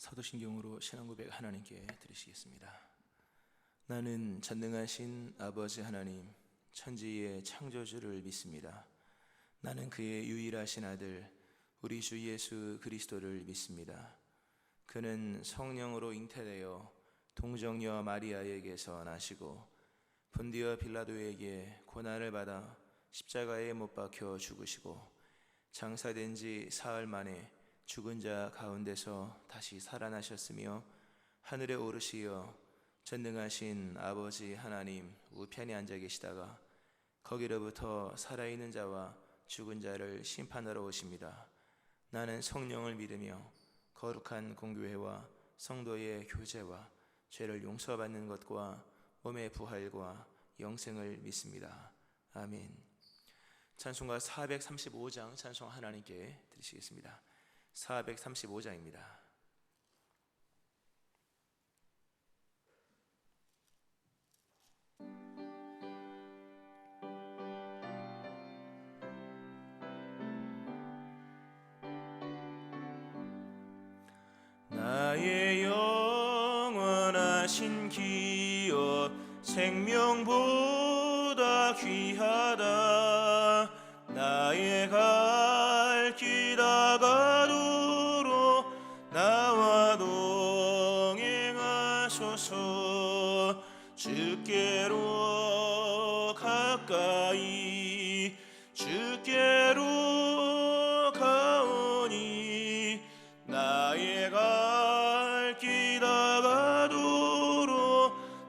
사도신경으로 신앙고백 하나님께 드리시겠습니다. 나는 전능하신 아버지 하나님, 천지의 창조주를 믿습니다. 나는 그의 유일하신 아들 우리 주 예수 그리스도를 믿습니다. 그는 성령으로 잉태되어 동정녀 마리아에게서 나시고 본디어 빌라도에게 고난을 받아 십자가에 못 박혀 죽으시고 장사된 지 사흘 만에 죽은 자 가운데서 다시 살아나셨으며 하늘에 오르시어 전능하신 아버지 하나님 우편에 앉아 계시다가 거기로부터 살아있는 자와 죽은 자를 심판하러 오십니다. 나는 성령을 믿으며 거룩한 공교회와 성도의 교제와 죄를 용서받는 것과 몸의 부활과 영생을 믿습니다. 아멘. 찬송가 435장 찬송 하나님께 드리시겠습니다. 435장입니다. 나의 영원하신 기업 생명보다 귀하다. 나의 갈 길 다가도록 나와 동행하소서. 주께로 가까이 주께로 가오니 나의 갈 길 다가도록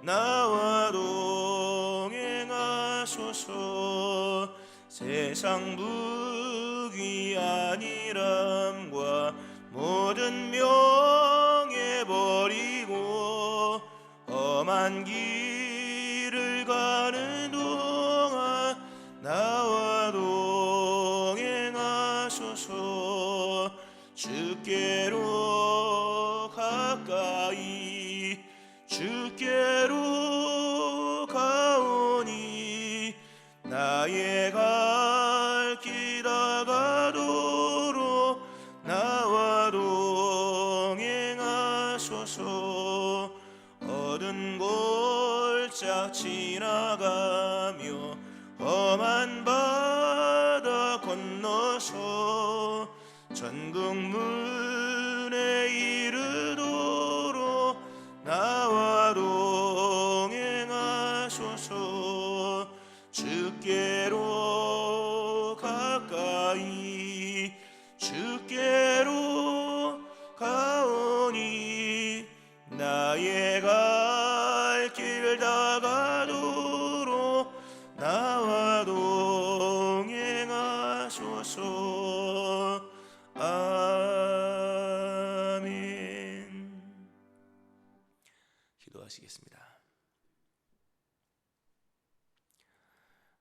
나와 동행하소서. 세상 부귀 안일함과 모든 명예 버리고 험한 길을 가는 동안 나와 동행하소서. 주께로 가까이 주께로 가오니 나의 갈 길 다가도록 나와 동행하소서. 어두운 골짝 지나가며 험한 바다 건너서 천국 문에 이르도록 나와 동행하소서. 주께로 가까이 주께로 가오니 나의 갈 길 다가도록 나와 동행하소서. 아멘. 기도하시겠습니다.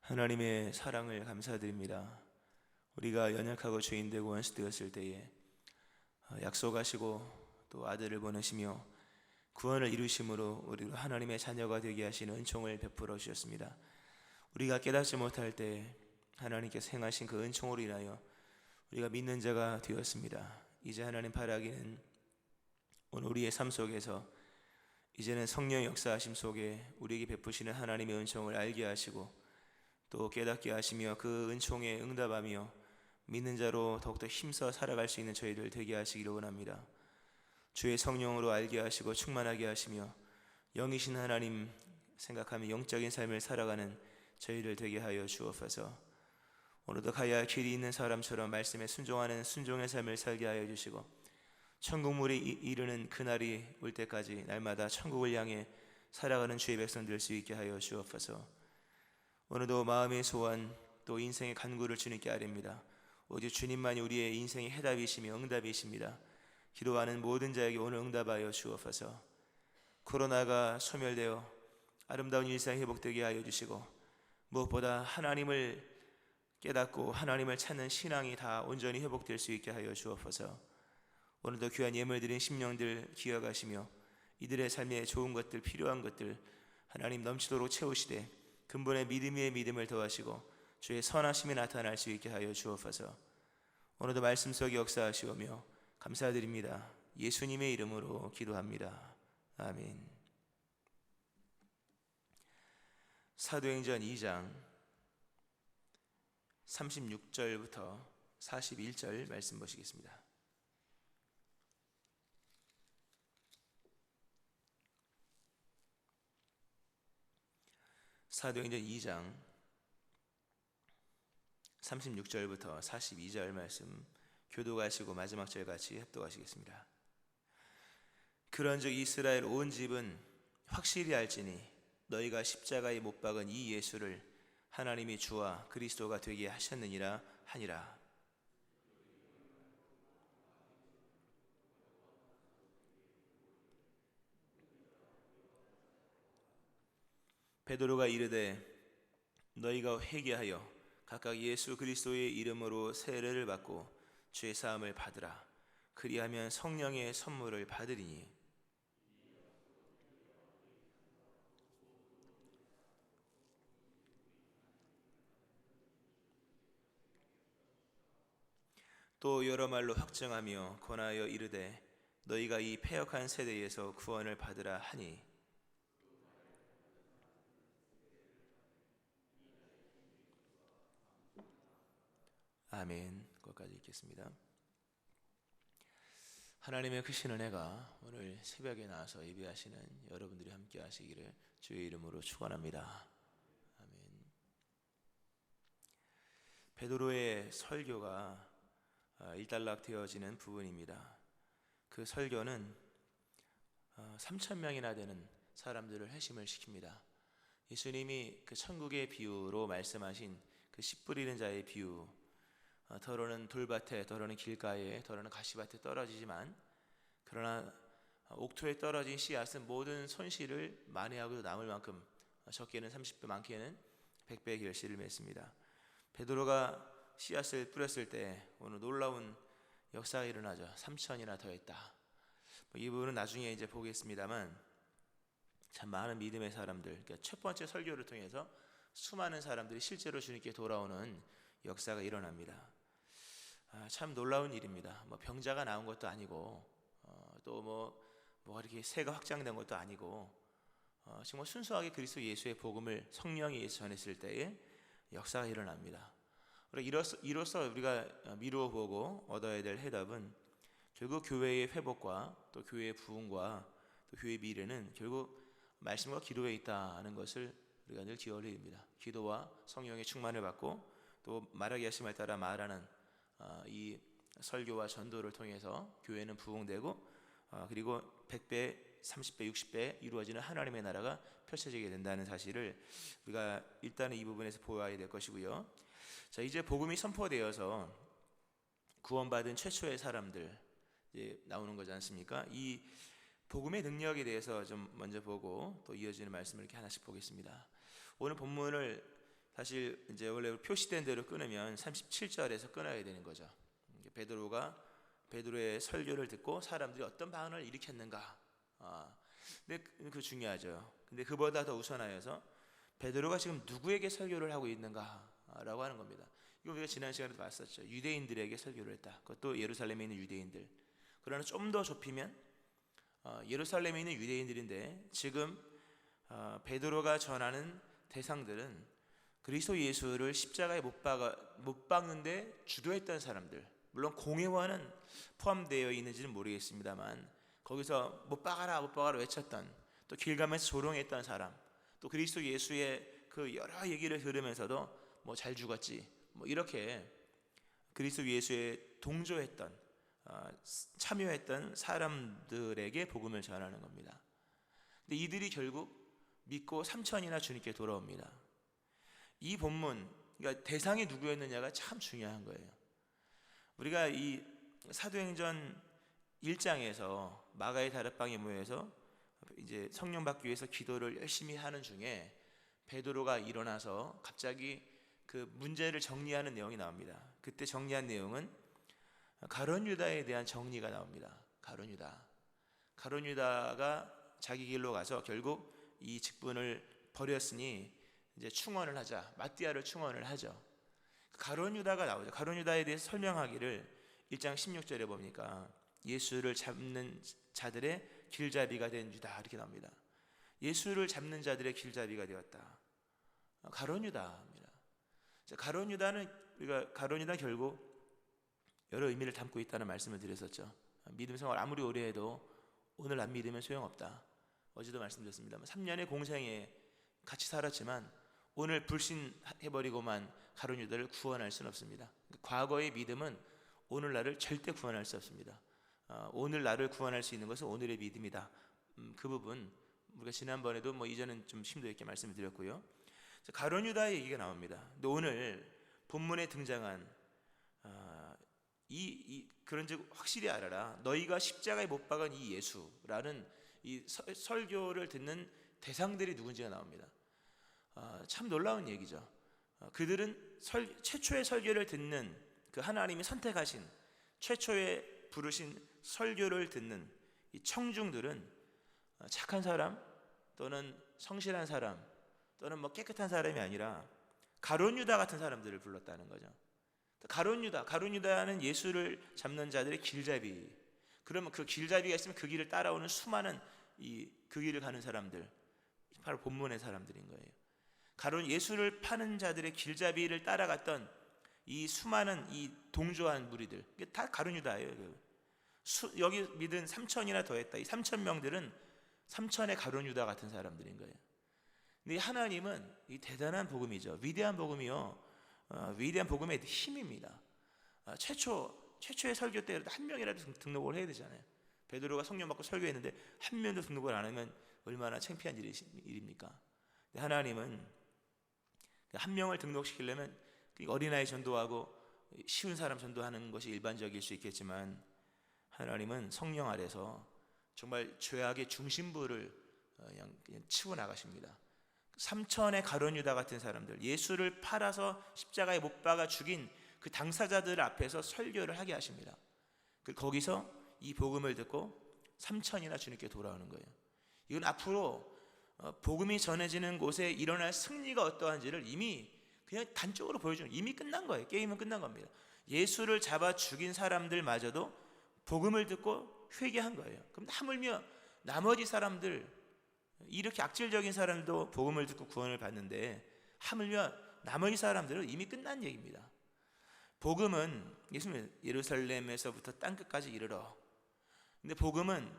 하나님의 사랑을 감사드립니다. 우리가 연약하고 죄인되고 원수되었을 때에 약속하시고 또 아들을 보내시며 구원을 이루심으로 우리가 하나님의 자녀가 되게 하시는 은총을 베풀어 주셨습니다. 우리가 깨닫지 못할 때 하나님께서 행하신 그 은총으로 인하여 우리가 믿는 자가 되었습니다. 이제 하나님 바라기는 오늘 우리의 삶 속에서 이제는 성령의 역사하심 속에 우리에게 베푸시는 하나님의 은총을 알게 하시고 또 깨닫게 하시며 그 은총에 응답하며 믿는 자로 더욱더 힘써 살아갈 수 있는 저희들 되게 하시기를 원합니다. 주의 성령으로 알게 하시고 충만하게 하시며 영이신 하나님 생각하며 영적인 삶을 살아가는 저희들 되게 하여 주옵소서. 오늘도 가야 할 길이 있는 사람처럼 말씀에 순종하는 순종의 삶을 살게 하여 주시고 천국물이 이르는 그날이 올 때까지 날마다 천국을 향해 살아가는 주의 백성 될 수 있게 하여 주옵소서. 오늘도 마음의 소원 또 인생의 간구를 주님께 아뢰입니다. 오직 주님만이 우리의 인생의 해답이시며 응답이십니다. 기도하는 모든 자에게 오늘 응답하여 주옵소서. 코로나가 소멸되어 아름다운 일상이 회복되게 하여 주시고 무엇보다 하나님을 깨닫고 하나님을 찾는 신앙이 다 온전히 회복될 수 있게 하여 주옵소서. 오늘도 귀한 예물 드린 심령들 기억하시며 이들의 삶에 좋은 것들 필요한 것들 하나님 넘치도록 채우시되 근본의 믿음 위에 믿음을 더하시고 주의 선하심이 나타날 수 있게 하여 주옵소서. 오늘도 말씀 속에 역사하시오며 감사드립니다. 예수님의 이름으로 기도합니다. 아멘. 사도행전 2장 36절부터 41절 말씀 보시겠습니다. 사도행전 2장 36절부터 42절 말씀 교도하시고 마지막 절 같이 합독하시겠습니다. 그런즉 이스라엘 온 집은 확실히 알지니 너희가 십자가에 못 박은 이 예수를 하나님이 주와 그리스도가 되게 하셨느니라 하니라. 베드로가 이르되 너희가 회개하여 각각 예수 그리스도의 이름으로 세례를 받고 죄 사함을 받으라. 그리하면 성령의 선물을 받으리니 또 여러 말로 확증하며 권하여 이르되 너희가 이 패역한 세대에서 구원을 받으라 하니 아멘. 거기까지 읽겠습니다. 하나님의 크신 은혜가 오늘 새벽에 나와서 예배하시는 여러분들이 함께 하시기를 주의 이름으로 축원합니다. 아멘. 베드로의 설교가 일단락되어지는 부분입니다. 그 설교는 3,000명이나 되는 사람들을 회심을 시킵니다. 예수님이 그 천국의 비유로 말씀하신 그 씨 뿌리는 자의 비유, 더러는 돌밭에, 더러는 길가에, 더러는 가시밭에 떨어지지만 그러나 옥토에 떨어진 씨앗은 모든 손실을 만회하고 남을 만큼 적게는 30배, 많게는 100배의 결실을 맺습니다. 베드로가 씨앗을 뿌렸을 때 오늘 놀라운 역사가 일어나죠. 3천이나 더했다. 이 부분은 나중에 이제 보겠습니다만 참 많은 믿음의 사람들, 그러니까 첫 번째 설교를 통해서 수많은 사람들이 실제로 주님께 돌아오는 역사가 일어납니다. 참 놀라운 일입니다. 병자가 나온 것도 아니고 또 뭐 이렇게 세가 확장된 것도 아니고 정말 순수하게 그리스도 예수의 복음을 성령에 의해서 전했을 때에 역사가 일어납니다. 이로써 우리가 미루어 보고 얻어야 될 해답은 결국 교회의 회복과 또 교회의 부흥과 또 교회의 미래는 결국 말씀과 기도에 있다는 것을 우리가 늘 기억을 해야 됩니다. 기도와 성령의 충만을 받고 또 말하기 하심을 따라 말하는 이 설교와 전도를 통해서 교회는 부흥되고 그리고 100배, 30배, 60배 이루어지는 하나님의 나라가 펼쳐지게 된다는 사실을 우리가 일단은 이 부분에서 보아야 될 것이고요. 자, 이제 복음이 선포되어서 구원받은 최초의 사람들 이제 나오는 거지 않습니까? 이 복음의 능력에 대해서 좀 먼저 보고 또 이어지는 말씀을 이렇게 하나씩 보겠습니다. 오늘 본문을 사실 이제 원래 표시된 대로 끊으면 37절에서 끊어야 되는 거죠. 베드로의 설교를 듣고 사람들이 어떤 반응을 일으켰는가. 근데 그 중요하죠. 근데 그보다 더 우선하여서 베드로가 지금 누구에게 설교를 하고 있는가라고 하는 겁니다. 이거 우리가 지난 시간에도 봤었죠. 유대인들에게 설교를 했다. 그것도 예루살렘에 있는 유대인들. 그러나 좀 더 좁히면 예루살렘에 있는 유대인들인데 지금 베드로가 전하는 대상들은 그리스도 예수를 십자가에 못 박는데 주도했던 사람들, 물론 공회와는 포함되어 있는지는 모르겠습니다만 거기서 못 박아라 못 박아라 외쳤던, 또 길 가면서 조롱했던 사람, 또 그리스도 예수의 그 여러 얘기를 들으면서도 뭐 잘 죽었지 뭐 이렇게 그리스도 예수에 동조했던 참여했던 사람들에게 복음을 전하는 겁니다. 근데 이들이 결국 믿고 3천이나 주님께 돌아옵니다. 이 본문, 그러니까 대상이 누구였느냐가 참 중요한 거예요. 우리가 이 사도행전 1장에서 마가의 다락방에 모여서 이제 성령 받기 위해서 기도를 열심히 하는 중에 베드로가 일어나서 갑자기 그 문제를 정리하는 내용이 나옵니다. 그때 정리한 내용은 가룟 유다에 대한 정리가 나옵니다. 가룟 유다가 자기 길로 가서 결국 이 직분을 버렸으니 이제 충원을 하자, 마띠아를 충원을 하죠. 가룟 유다가 나오죠. 가룟 유다에 대해서 설명하기를 1장 16절에 보니까 예수를 잡는 자들의 길잡이가 된 유다, 이렇게 나옵니다. 예수를 잡는 자들의 길잡이가 되었다. 가룟 유다입니다. 가룟 유다는, 우리가 가룟 유다 결국 여러 의미를 담고 있다는 말씀을 드렸었죠. 믿음 생활 아무리 오래 해도 오늘 안 믿으면 소용없다. 어제도 말씀드렸습니다만 3년의 공생에 같이 살았지만 오늘 불신해버리고만 가룟 유다를 구원할 수는 없습니다. 과거의 믿음은 오늘날을 절대 구원할 수 없습니다. 오늘 나를 구원할 수 있는 것은 오늘의 믿음이다. 그 부분 우리가 지난번에도 이전은 좀 심도 있게 말씀을 드렸고요. 가룟 유다의 얘기가 나옵니다. 근데 오늘 본문에 등장한 그런즉 확실히 알아라, 너희가 십자가에 못 박은 이 예수라는 이 설교를 듣는 대상들이 누군지가 나옵니다. 참 놀라운 얘기죠. 그들은 최초의 설교를 듣는, 그 하나님이 선택하신 최초의 부르신 설교를 듣는 이 청중들은 착한 사람 또는 성실한 사람 또는 깨끗한 사람이 아니라 가룟 유다 같은 사람들을 불렀다는 거죠. 가룟 유다는 예수를 잡는 자들의 길잡이. 그러면 그 길잡이가 있으면 그 길을 따라오는 수많은 그 길을 가는 사람들, 바로 본문의 사람들인 거예요. 예수를 파는 자들의 길잡이를 따라갔던 이 수많은 이 동조한 무리들, 이게 다 가룟 유다예요. 여기 믿은 3천이나 더했다. 이 3천 명들은 3천의 가룟 유다 같은 사람들인 거예요. 근데 하나님은 이 대단한 복음이죠. 위대한 복음이요. 위대한 복음의 힘입니다. 최초의 설교 때 한 명이라도 등록을 해야 되잖아요. 베드로가 성령 받고 설교했는데 한 명도 등록을 안 하면 얼마나 창피한 일입니까? 근데 하나님은 한 명을 등록시키려면 어린아이 전도하고 쉬운 사람 전도하는 것이 일반적일 수 있겠지만, 하나님은 성령 아래서 정말 죄악의 중심부를 그냥 치고 나가십니다. 3천의 가룟 유다 같은 사람들, 예수를 팔아서 십자가에 못 박아 죽인 그 당사자들 앞에서 설교를 하게 하십니다. 거기서 이 복음을 듣고 3천이나 주님께 돌아오는 거예요. 이건 앞으로 복음이 전해지는 곳에 일어날 승리가 어떠한지를 이미 그냥 단적으로 보여주는, 이미 끝난 거예요. 게임은 끝난 겁니다. 예수를 잡아 죽인 사람들마저도 복음을 듣고 회개한 거예요. 그럼 하물며 나머지 사람들, 이렇게 악질적인 사람도 복음을 듣고 구원을 받는데 하물며 나머지 사람들은 이미 끝난 얘기입니다. 복음은, 예수님 예루살렘에서부터 땅끝까지 이르러, 근데 복음은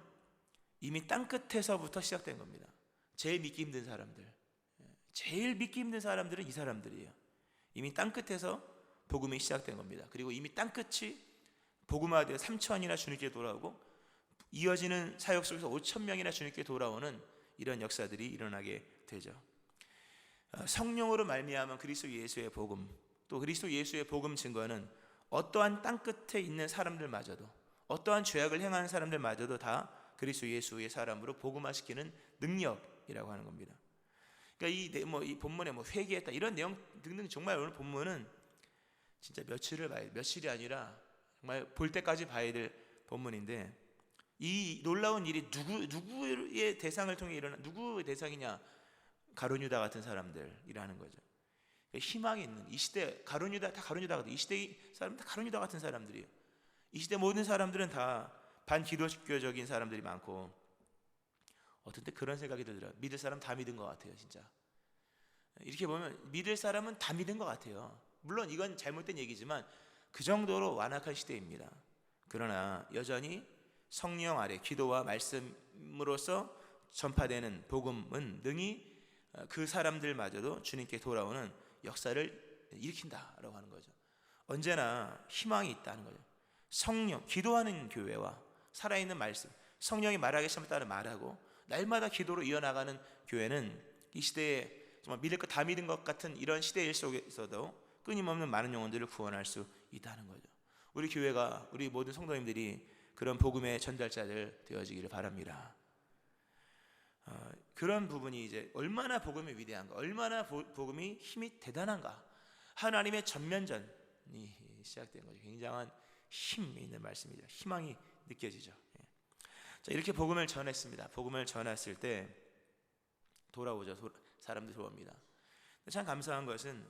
이미 땅끝에서부터 시작된 겁니다. 제일 믿기 힘든 사람들은 이 사람들이에요. 이미 땅끝에서 복음이 시작된 겁니다. 그리고 이미 땅끝이 복음화되어 3천이나 주님께 돌아오고 이어지는 사역 속에서 5천 명이나 주님께 돌아오는 이런 역사들이 일어나게 되죠. 성령으로 말미암은 그리스도 예수의 복음, 또 그리스도 예수의 복음 증거는 어떠한 땅끝에 있는 사람들마저도, 어떠한 죄악을 행하는 사람들마저도 다 그리스도 예수의 사람으로 복음화시키는 능력이라고 하는 겁니다. 그러니까 이 본문에 회개했다 이런 내용 등등, 정말 오늘 본문은 진짜 며칠이 아니라 정말 볼 때까지 봐야 될 본문인데, 이 놀라운 일이 누구의 대상을 통해 누구의 대상이냐? 가룟 유다 같은 사람들이라는 거죠. 희망이 있는 이 시대, 가룟 유다 같은, 이 시대의 사람들 다 가룟 유다 같은 사람들이에요. 이 시대 모든 사람들은 다 반기독교적인 사람들이 많고, 어떤 때 그런 생각이 들더라고요. 믿을 사람 다 믿은 것 같아요, 진짜. 이렇게 보면 믿을 사람은 다 믿은 것 같아요. 물론 이건 잘못된 얘기지만 그 정도로 완악한 시대입니다. 그러나 여전히 성령 아래 기도와 말씀으로서 전파되는 복음은 능히 그 사람들마저도 주님께 돌아오는 역사를 일으킨다라고 하는 거죠. 언제나 희망이 있다는 거죠. 성령, 기도하는 교회와 살아있는 말씀, 성령이 말하기 시작하면 따라 말하고 날마다 기도로 이어나가는 교회는 이 시대에 정말 믿을 것 다 믿은 것 같은 이런 시대일 속에서도 끊임없는 많은 영혼들을 구원할 수 있다는 거죠. 우리 교회가, 우리 모든 성도님들이 그런 복음의 전달자들 되어지기를 바랍니다. 그런 부분이 이제 얼마나 복음이 위대한가, 얼마나 복음이 힘이 대단한가, 하나님의 전면전이 시작된 거죠. 굉장한 힘이 있는 말씀이죠. 희망이 느껴지죠. 자, 이렇게 복음을 전했습니다. 복음을 전했을 때 돌아오죠. 사람들이 돌아옵니다. 참 감사한 것은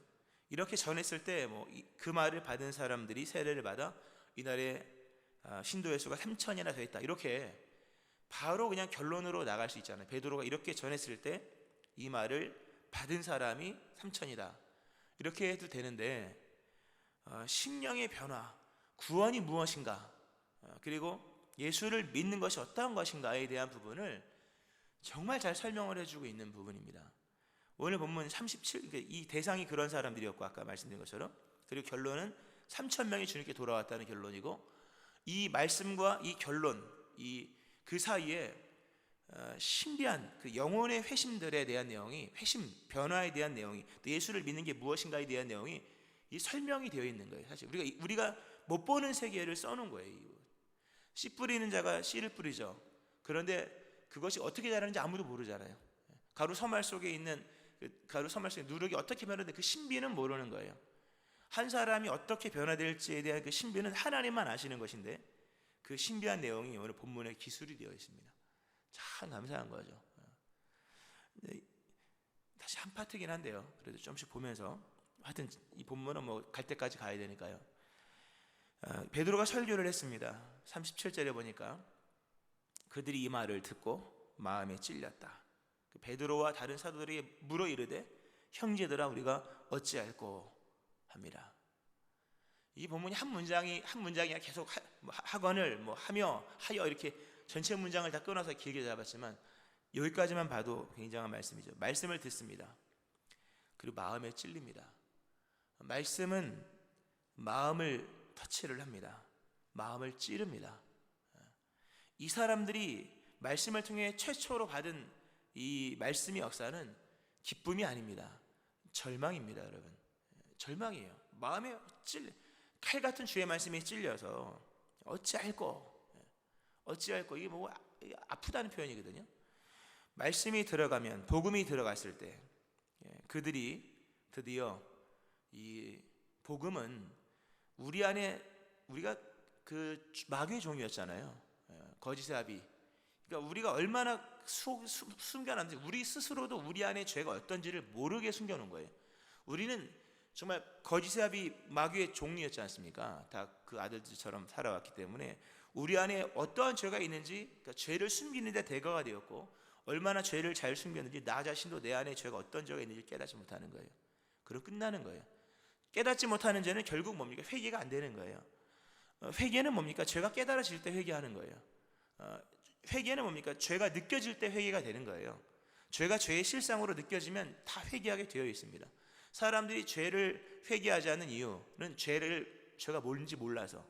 이렇게 전했을 때 그 말을 받은 사람들이 세례를 받아 이날에 신도의 수가 3천이나 됐다. 이렇게 바로 그냥 결론으로 나갈 수 있잖아요. 베드로가 이렇게 전했을 때 이 말을 받은 사람이 3천이다. 이렇게 해도 되는데 심령의 변화, 구원이 무엇인가, 그리고 예수를 믿는 것이 어떠한 것인가에 대한 부분을 정말 잘 설명을 해주고 있는 부분입니다. 오늘 본문 37, 이 대상이 그런 사람들이었고 아까 말씀드린 것처럼, 그리고 결론은 3천 명이 주님께 돌아왔다는 결론이고, 이 말씀과 이 결론, 그 사이에 신비한 그 영혼의 회심들에 대한 내용이, 회심 변화에 대한 내용이, 또 예수를 믿는 게 무엇인가에 대한 내용이 이 설명이 되어 있는 거예요. 사실 우리가 못 보는 세계를 써놓은 거예요. 씨 뿌리는 자가 씨를 뿌리죠. 그런데 그것이 어떻게 자라는지 아무도 모르잖아요. 가루 서말 속에 있는 가루 서말 속에 누룩이 어떻게 변화되는지 그 신비는 모르는 거예요. 한 사람이 어떻게 변화될지에 대한 그 신비는 하나님만 아시는 것인데, 그 신비한 내용이 오늘 본문에 기술이 되어 있습니다. 참 감사한 거죠. 다시 한 파트긴 한데요. 그래도 좀씩 보면서, 하여튼 이 본문은 뭐 갈 때까지 가야 되니까요. 베드로가 설교를 했습니다. 37절에 보니까 그들이 이 말을 듣고 마음에 찔렸다. 베드로와 다른 사도들이 물어 이르되 형제들아 우리가 어찌할꼬 합니다. 이 본문이 한 문장이 계속 하건을 하여 이렇게 전체 문장을 다 끊어서 길게 잡았지만, 여기까지만 봐도 굉장한 말씀이죠. 말씀을 듣습니다. 그리고 마음에 찔립니다. 말씀은 마음을 터치를 합니다. 마음을 찌릅니다. 이 사람들이 말씀을 통해 최초로 받은 이 말씀의 역사는 기쁨이 아닙니다. 절망입니다, 여러분. 절망이에요. 마음에 칼 같은 주의 말씀이 찔려서 어찌할꼬, 이게 뭐 아프다는 표현이거든요. 말씀이 들어가면, 복음이 들어갔을 때 그들이 드디어 이 복음은 우리 안에, 우리가 그 마귀의 종이었잖아요. 거짓의 아비. 그러니까 우리가 얼마나 숨겨놨는지, 우리 스스로도 우리 안에 죄가 어떤지를 모르게 숨겨놓은 거예요. 우리는 정말 거짓의 아비, 마귀의 종이었지 않습니까? 다 그 아들들처럼 살아왔기 때문에 우리 안에 어떠한 죄가 있는지, 그러니까 죄를 숨기는 데 대가가 되었고, 얼마나 죄를 잘 숨겼는지 나 자신도 내 안에 죄가 어떤 죄가 있는지 깨닫지 못하는 거예요. 그럼 끝나는 거예요. 깨닫지 못하는 죄는 결국 뭡니까? 회개가 안 되는 거예요. 회개는 뭡니까? 죄가 깨달아질 때 회개하는 거예요. 회개는 뭡니까? 죄가 느껴질 때 회개가 되는 거예요. 죄가 죄의 실상으로 느껴지면 다 회개하게 되어 있습니다. 사람들이 죄를 회개하지 않는 이유는 죄가 뭔지 몰라서,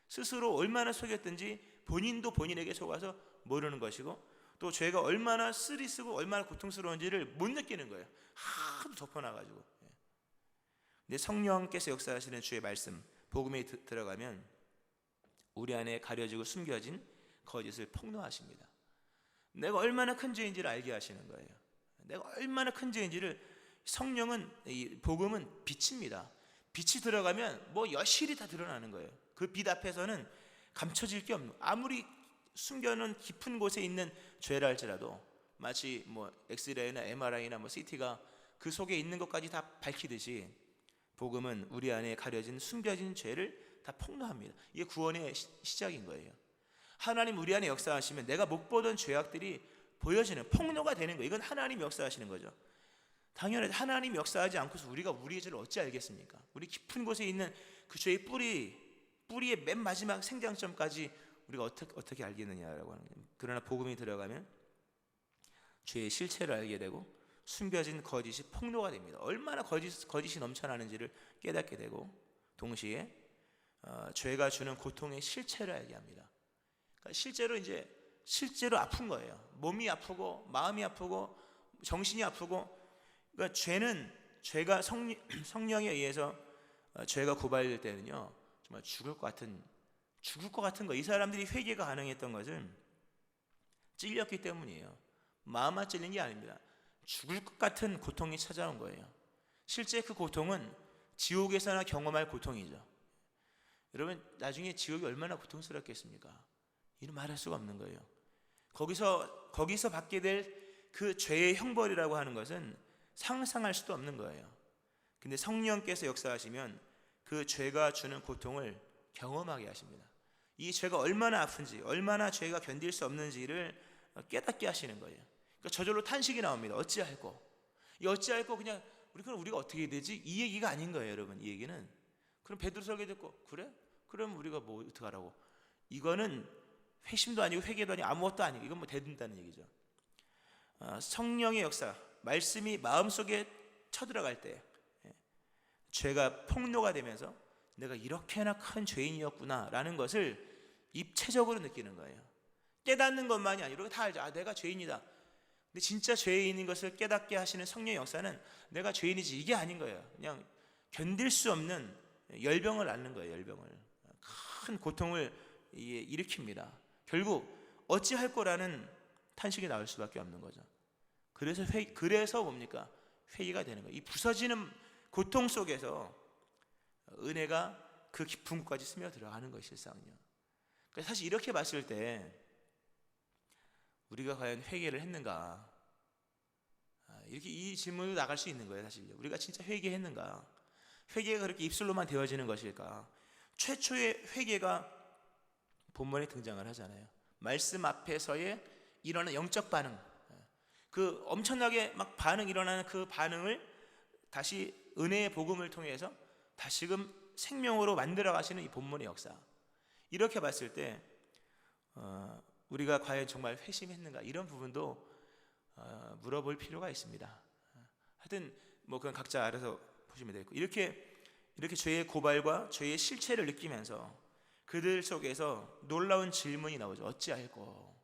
스스로 얼마나 속였든지 본인도 본인에게 속아서 모르는 것이고, 또 죄가 얼마나 쓰리쓰고 얼마나 고통스러운지를 못 느끼는 거예요. 하도 덮어놔가지고. 근데 성령께서 역사하시는 주의 말씀, 복음에 들어가면 우리 안에 가려지고 숨겨진 거짓을 폭로하십니다. 내가 얼마나 큰 죄인지를 알게 하시는 거예요. 내가 얼마나 큰 죄인지를, 성령은, 이 복음은 빛입니다. 빛이 들어가면 뭐 여실히 다 드러나는 거예요. 그 빛 앞에서는 감춰질 게 없는, 아무리 숨겨놓은 깊은 곳에 있는 죄라 할지라도, 마치 뭐 엑스레이나 MRI나 뭐 CT가 그 속에 있는 것까지 다 밝히듯이, 복음은 우리 안에 가려진 숨겨진 죄를 다 폭로합니다. 이게 구원의 시작인 거예요. 하나님 우리 안에 역사하시면 내가 못 보던 죄악들이 보여지는, 폭로가 되는 거예요. 이건 하나님 역사하시는 거죠. 당연히 하나님 역사하지 않고서 우리가 우리의 죄를 어찌 알겠습니까? 우리 깊은 곳에 있는 그 죄의 뿌리의 맨 마지막 생장점까지 우리가 어떻게 알겠느냐라고 하는 거예요. 그러나 복음이 들어가면 죄의 실체를 알게 되고 숨겨진 거짓이 폭로가 됩니다. 얼마나 거짓이 넘쳐나는지를 깨닫게 되고, 동시에 죄가 주는 고통의 실체를 알게 합니다. 그러니까 실제로 아픈 거예요. 몸이 아프고 마음이 아프고 정신이 아프고. 그러니까 죄가 성령에 의해서 죄가 고발될 때는요, 정말 죽을 것 같은 거. 이 사람들이 회개가 가능했던 것은 찔렸기 때문이에요. 마음만 찔린 게 아닙니다. 죽을 것 같은 고통이 찾아온 거예요. 실제 그 고통은 지옥에서나 경험할 고통이죠. 여러분, 나중에 지옥이 얼마나 고통스럽겠습니까? 이는 말할 수가 없는 거예요. 거기서 받게 될 그 죄의 형벌이라고 하는 것은 상상할 수도 없는 거예요. 근데 성령께서 역사하시면 그 죄가 주는 고통을 경험하게 하십니다. 이 죄가 얼마나 아픈지, 얼마나 죄가 견딜 수 없는지를 깨닫게 하시는 거예요. 그러니까 저절로 탄식이 나옵니다. 어찌할꼬? 이 어찌할꼬 그냥 우리가 어떻게 해야 되지? 이 얘기가 아닌 거예요, 여러분. 이 얘기는 그럼 베드로 설교 듣고 그래? 그럼 우리가 뭐 어떡하라고? 이거는 회심도 아니고 회개도 아니고 아무것도 아니고 이건 뭐 대든다는 얘기죠. 성령의 역사, 말씀이 마음속에 쳐들어갈 때 죄가 폭로가 되면서 내가 이렇게나 큰 죄인이었구나 라는 것을 입체적으로 느끼는 거예요. 깨닫는 것만이 아니라 다 알죠. 내가 죄인이다. 근데 진짜 죄인인 것을 깨닫게 하시는 성령의 역사는 내가 죄인이지 이게 아닌 거예요. 그냥 견딜 수 없는 열병을 앓는 거예요. 열병을. 큰 고통을 일으킵니다. 결국 어찌할 거라는 탄식이 나올 수밖에 없는 거죠. 그래서 뭡니까? 회개가 되는 거예요. 이 부서지는 고통 속에서 은혜가 그 깊은 곳까지 스며들어가는 것이 실상은요. 그래서 사실 이렇게 봤을 때 우리가 과연 회개를 했는가? 이렇게 이 질문으로 나갈 수 있는 거예요. 사실 우리가 진짜 회개했는가? 회개가 그렇게 입술로만 되어지는 것일까? 최초의 회개가 본문에 등장을 하잖아요. 말씀 앞에서의 일어나는 영적 반응, 그 엄청나게 막 반응이 일어나는 그 반응을 다시 은혜의 복음을 통해서 다시금 생명으로 만들어 가시는 이 본문의 역사. 이렇게 봤을 때 우리가 과연 정말 회심했는가 이런 부분도 물어볼 필요가 있습니다. 하여튼 뭐 그건 각자 알아서 보시면 되겠고 이렇게 죄의 고발과 죄의 실체를 느끼면서 그들 속에서 놀라운 질문이 나오죠. 어찌할꼬?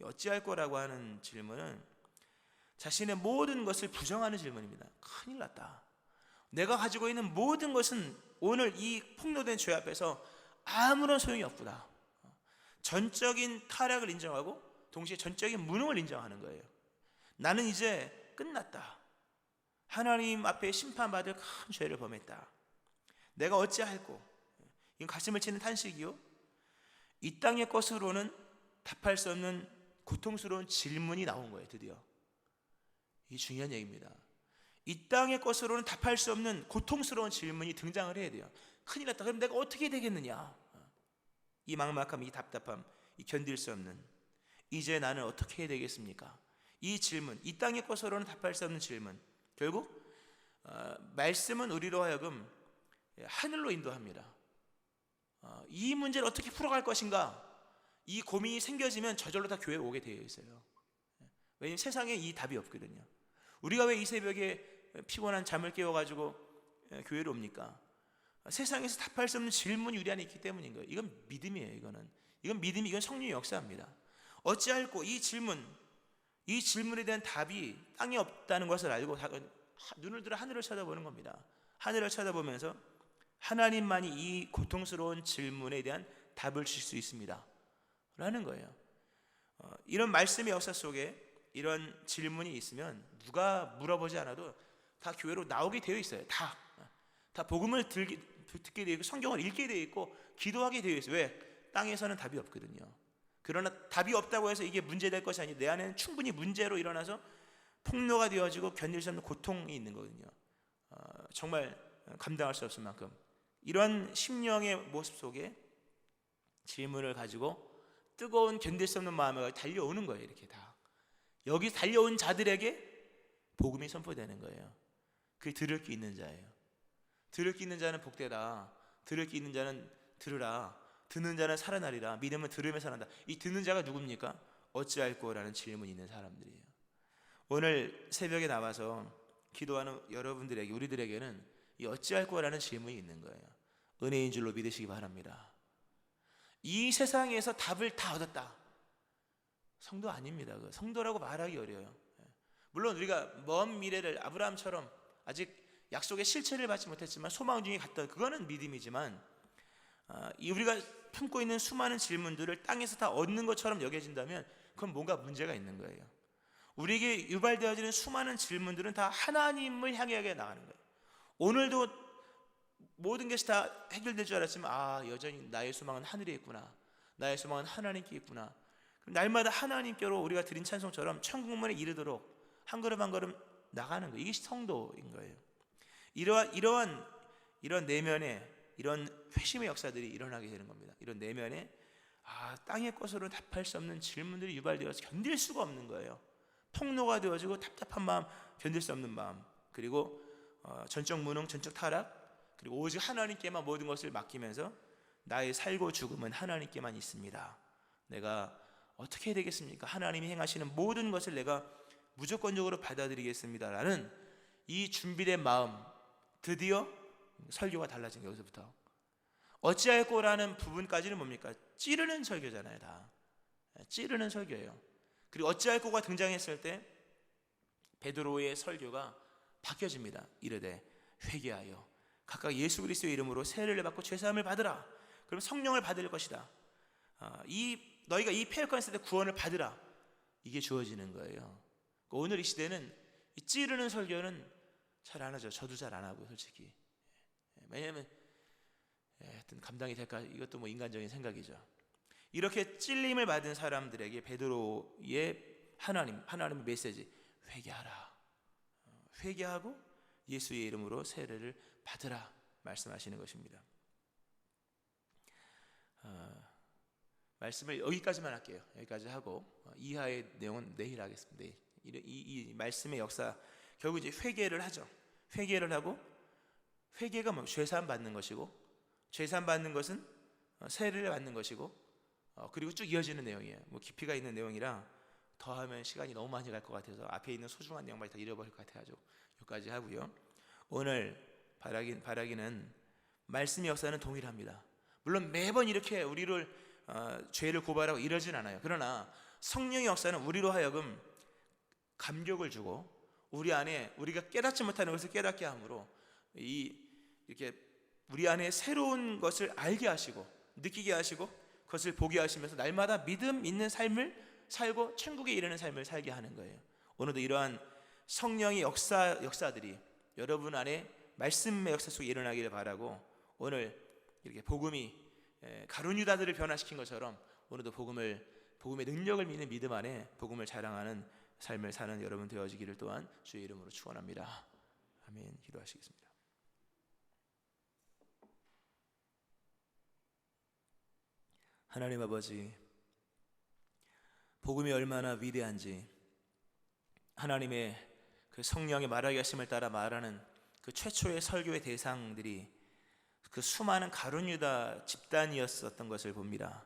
어찌할꼬라고 하는 질문은 자신의 모든 것을 부정하는 질문입니다. 큰일 났다. 내가 가지고 있는 모든 것은 오늘 이 폭로된 죄 앞에서 아무런 소용이 없구나. 전적인 타락을 인정하고 동시에 전적인 무능을 인정하는 거예요. 나는 이제 끝났다. 하나님 앞에 심판받을 큰 죄를 범했다. 내가 어찌할꼬? 이건 가슴을 치는 탄식이요. 이 땅의 것으로는 답할 수 없는 고통스러운 질문이 나온 거예요. 드디어. 이 중요한 얘기입니다. 이 땅의 것으로는 답할 수 없는 고통스러운 질문이 등장을 해야 돼요. 큰일 났다. 그럼 내가 어떻게 되겠느냐? 이 막막함, 이 답답함, 이 견딜 수 없는 이제 나는 어떻게 해야 되겠습니까? 이 질문, 이 땅의 것으로는 답할 수 없는 질문. 결국 말씀은 우리로 하여금 하늘로 인도합니다. 이 문제를 어떻게 풀어갈 것인가? 이 고민이 생겨지면 저절로 다 교회에 오게 되어 있어요. 왜냐하면 세상에 이 답이 없거든요. 우리가 왜 이 새벽에 피곤한 잠을 깨워가지고 교회로 옵니까? 세상에서 답할 수 없는 질문이 우리 안에 있기 때문인 거예요. 이건 믿음이에요. 이건 믿음이, 이건 성령의 역사입니다. 어찌할꼬? 이 질문에 대한 답이 땅에 없다는 것을 알고 눈을 들어 하늘을 쳐다보는 겁니다. 하늘을 쳐다보면서 하나님만이 이 고통스러운 질문에 대한 답을 주실 수 있습니다 라는 거예요. 이런 말씀의 역사 속에 이런 질문이 있으면 누가 물어보지 않아도 다 교회로 나오게 되어 있어요. 다 복음을 듣게 되어 있고 성경을 읽게 되어 있고 기도하게 되어 있어요. 왜? 땅에서는 답이 없거든요. 그러나 답이 없다고 해서 이게 문제될 것이 아니고 내 안에는 충분히 문제로 일어나서 폭로가 되어지고 견딜 수 없는 고통이 있는 거거든요. 정말 감당할 수 없을 만큼 이런 심령의 모습 속에 질문을 가지고 뜨거운 견딜 수 없는 마음에 달려오는 거예요. 이렇게 다 여기 달려온 자들에게 복음이 선포되는 거예요. 그게 들을 게 있는 자예요. 들을 게 있는 자는 복되다. 들을 게 있는 자는 들으라. 듣는 자는 살아나리라. 믿음은 들으며 살아난다. 이 듣는 자가 누굽니까? 어찌할꼬라는 질문이 있는 사람들이에요. 오늘 새벽에 나와서 기도하는 여러분들에게, 우리들에게는 이 어찌할꼬라는 질문이 있는 거예요. 은혜인 줄로 믿으시기 바랍니다. 이 세상에서 답을 다 얻었다. 성도 아닙니다. 성도라고 말하기 어려워요. 물론 우리가 먼 미래를 아브라함처럼 아직 약속의 실체를 받지 못했지만 소망 중에 갔다. 그거는 믿음이지만 우리가 품고 있는 수많은 질문들을 땅에서 다 얻는 것처럼 여겨진다면 그건 뭔가 문제가 있는 거예요. 우리에게 유발되어지는 수많은 질문들은 다 하나님을 향해 나가는 거예요. 오늘도 모든 것이 다 해결될 줄 알았지만 여전히 나의 소망은 하늘에 있구나. 나의 소망은 하나님께 있구나. 날마다 하나님께로 우리가 드린 찬송처럼 천국문에 이르도록 한 걸음 한 걸음 나가는 거예요. 이게 성도인 거예요. 이런 내면의 이런 회심의 역사들이 일어나게 되는 겁니다. 이런 내면에 땅의 것으로 답할 수 없는 질문들이 유발되어서 견딜 수가 없는 거예요. 폭로가 되어지고 답답한 마음, 견딜 수 없는 마음, 그리고 전적 무능, 전적 타락, 그리고 오직 하나님께만 모든 것을 맡기면서 나의 살고 죽음은 하나님께만 있습니다. 내가 어떻게 해야 되겠습니까? 하나님이 행하시는 모든 것을 내가 무조건적으로 받아들이겠습니다 라는 이 준비된 마음, 드디어 설교가 달라진 거예요. 여기서부터 어찌할꼬라는 부분까지는 뭡니까? 찌르는 설교잖아요. 다 찌르는 설교예요. 그리고 어찌할꼬가 등장했을 때 베드로의 설교가 바뀌어집니다. 이르되 회개하여 각각 예수 그리스도의 이름으로 세례를 받고 죄사함을 받으라. 그럼 성령을 받을 것이다. 너희가 이 패역한 세대 구원을 받으라. 이게 주어지는 거예요. 오늘 이 시대는 이 찌르는 설교는 잘 안 하죠. 저도 잘 안 하고요, 솔직히. 왜냐하면 하여튼 감당이 될까? 이것도 뭐 인간적인 생각이죠. 이렇게 찔림을 받은 사람들에게 베드로의 하나님의 메시지, 회개하라. 회개하고 예수의 이름으로 세례를 받으라 말씀하시는 것입니다. 말씀을 여기까지만 할게요. 여기까지 하고 이하의 내용은 내일 하겠습니다. 이 말씀의 역사, 결국 이제 회개를 하죠. 회개를 하고, 회개가 뭐 죄사함 받는 것이고, 죄사함 받는 것은 세례를 받는 것이고, 그리고 쭉 이어지는 내용이에요. 뭐 깊이가 있는 내용이라 더하면 시간이 너무 많이 갈 것 같아서 앞에 있는 소중한 내용만 다 잃어버릴 것 같아가지고 여기까지 하고요. 오늘 바라기는 말씀의 역사는 동일합니다. 물론 매번 이렇게 우리를 죄를 고발하고 이러진 않아요. 그러나 성령의 역사는 우리로 하여금 감격을 주고 우리 안에 우리가 깨닫지 못하는 것을 깨닫게 함으로 이렇게 우리 안에 새로운 것을 알게 하시고 느끼게 하시고 그것을 보게 하시면서 날마다 믿음 있는 삶을 살고 천국에 이르는 삶을 살게 하는 거예요. 오늘도 이러한 성령의 역사들이 여러분 안에 말씀의 역사 속에 일어나기를 바라고, 오늘 이렇게 복음이 가룟 유다들을 변화시킨 것처럼 오늘도 복음의 능력을 믿는 믿음 안에 복음을 자랑하는 삶을 사는 여러분 되어지기를 또한 주의 이름으로 축원합니다. 아멘. 기도하시겠습니다. 하나님 아버지, 복음이 얼마나 위대한지, 하나님의 그 성령의 말하게 하심을 따라 말하는 그 최초의 설교의 대상들이 그 수많은 가룟 유다 집단이었었던 것을 봅니다.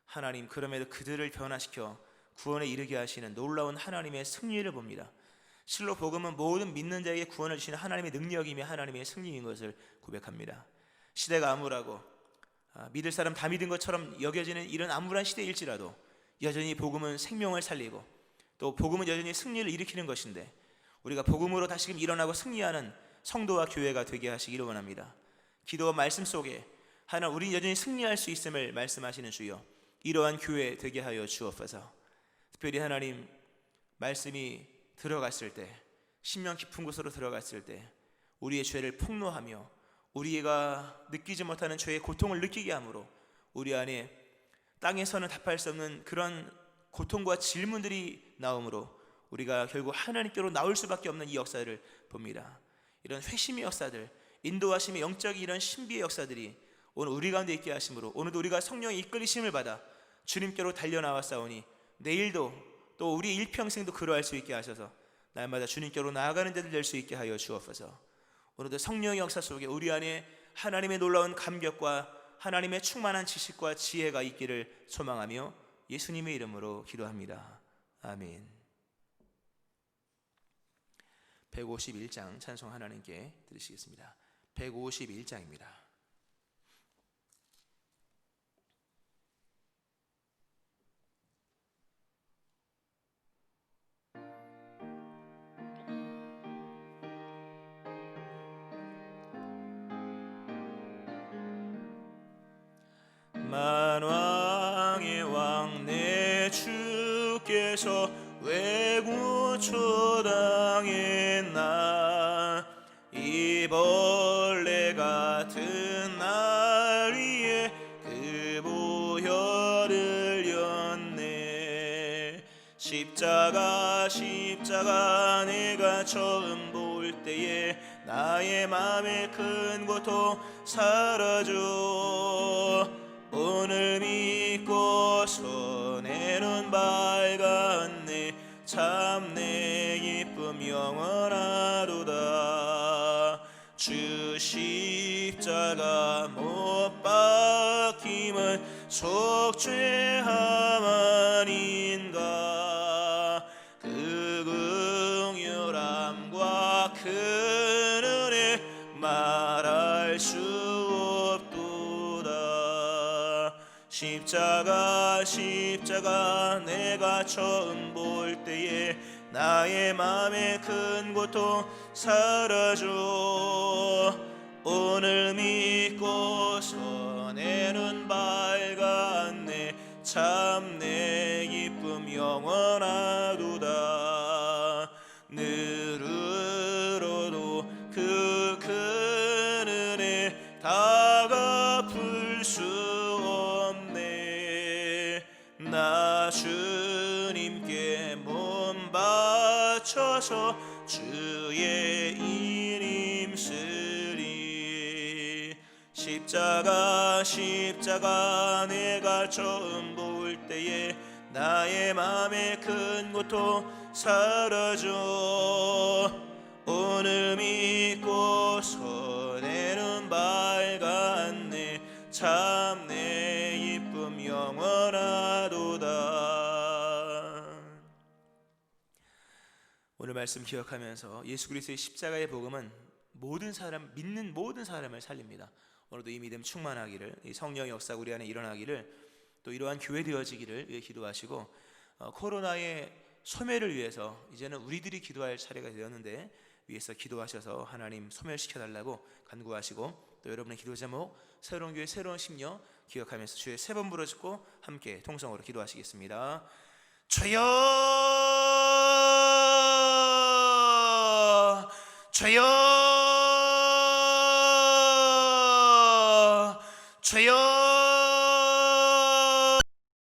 하나님, 그럼에도 그들을 변화시켜 구원에 이르게 하시는 놀라운 하나님의 승리를 봅니다. 실로 복음은 모든 믿는 자에게 구원을 주시는 하나님의 능력이며 하나님의 승리인 것을 고백합니다. 시대가 암울하고 믿을 사람 다 믿은 것처럼 여겨지는 이런 암울한 시대일지라도 여전히 복음은 생명을 살리고 또 복음은 여전히 승리를 일으키는 것인데, 우리가 복음으로 다시금 일어나고 승리하는 성도와 교회가 되게 하시기를 원합니다. 기도와 말씀 속에 하나님, 우리는 여전히 승리할 수 있음을 말씀하시는 주여, 이러한 교회 되게 하여 주옵소서. 특별히 하나님, 말씀이 들어갔을 때, 심령 깊은 곳으로 들어갔을 때 우리의 죄를 폭로하며 우리가 느끼지 못하는 죄의 고통을 느끼게 하므로 우리 안에 땅에서는 답할 수 없는 그런 고통과 질문들이 나오므로 우리가 결국 하나님께로 나올 수밖에 없는 이 역사를 봅니다. 이런 회심의 역사들, 인도하심의 영적인 이런 신비의 역사들이 오늘 우리 가운데 있게 하심으로 오늘도 우리가 성령의 이끌리심을 받아 주님께로 달려나왔사오니 내일도 또 우리 일평생도 그러할 수 있게 하셔서 날마다 주님께로 나아가는 자들 될 수 있게 하여 주옵소서. 오늘도 성령의 역사 속에 우리 안에 하나님의 놀라운 감격과 하나님의 충만한 지식과 지혜가 있기를 소망하며 예수님의 이름으로 기도합니다. 아멘. 151장 찬송 하나님께 드리시겠습니다. 151장입니다. 만왕의 왕 내 주께서 외구초 당했나, 이 벌레 같은 날 위에 그 보혈을 였네. 십자가 십자가 내가 처음 볼 때에 나의 맘의 큰 고통 사라져. 오늘 믿고서 내 눈 밝았네. 참 내 기쁨 영원하도다. 주 십자가 못 박힘은 속죄함 아닌가. 그 긍휼함과 그 은혜 말할 수 없도다. 십자가 내가 처음 볼 때에 나의 맘의 큰 고통 사라져. 오늘 믿고서 내 눈 밝았네. 참 내 기쁨 영원하도다. 늘으로도 그 큰 은혜 다 갚을 수 없네. 나 주님께 몸 바쳐서 주의 이름 쓰리. 십자가 내가 처음 볼 때에 나의 맘의 큰 고통 사라져. 오늘 믿고서 내 눈 밝았네. 참 내 기쁨 영원하도다. 오늘 말씀 기억하면서 예수 그리스도의 십자가의 복음은 믿는 모든 사람을 살립니다. 오늘도 이 믿음 충만하기를, 이 성령의 역사가 우리 안에 일어나기를, 또 이러한 교회 되어지기를 위해 기도하시고, 코로나의 소멸을 위해서 이제는 우리들이 기도할 차례가 되었는데 위해서 기도하셔서 하나님 소멸시켜달라고 간구하시고, 또 여러분의 기도 제목 새로운 교회 새로운 심령 기억하면서 주의 세 번 부르짖고 함께 통성으로 기도하시겠습니다. 주여 주여 주여